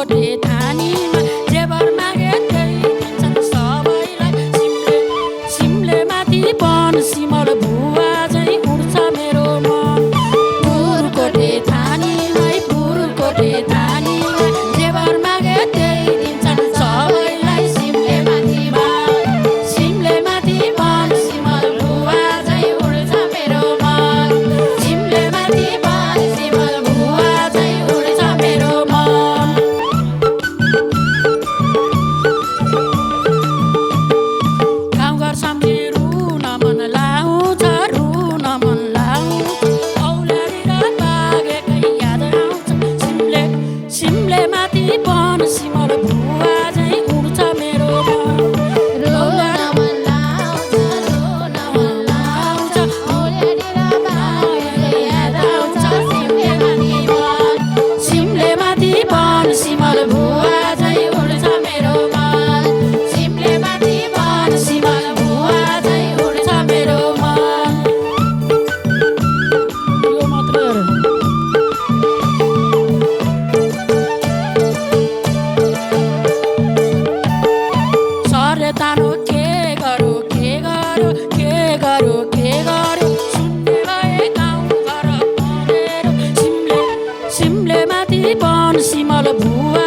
कोठे थानीमा जेबर मागे त्यही दिन्छन् सबैलाई सिमले सिमले माथि बन सिमल भुवा झैँ उड्छ मेरो मन पुरकोटे थानीलाई पुरकोटे थानीमा जेबर मागे त्यही दिन्छन् सबैलाई सिमले माथि बन सिमल भुवा झैँ उड्छ मेरो मन सिमले माथि बन सिमल भुवा झैँ उड्छ मेरो मन गाउँघर सम्झी रुन मन लाउँछ रुन मन लाउँछ औलारी र बागेकै याद आउँछ सिमले सिमले माथि बन सिमल भुवा झैँ उड्छ मेरो मन रुन मन लाउँछ औलारी र बागेकै याद आउँछ सिमले माथि बन सिमल भुवा झैँ उड्छ मेरो मन सिमले माथि बन सिमल भुवा झैँ उड्छ मेरो मन यो मात्रै हो सरले तानो के गरो के गरो के गरो के गरो सुन्ने भए गाउँ घर परेर सिमले सिमले माथि बन सिमल भुवा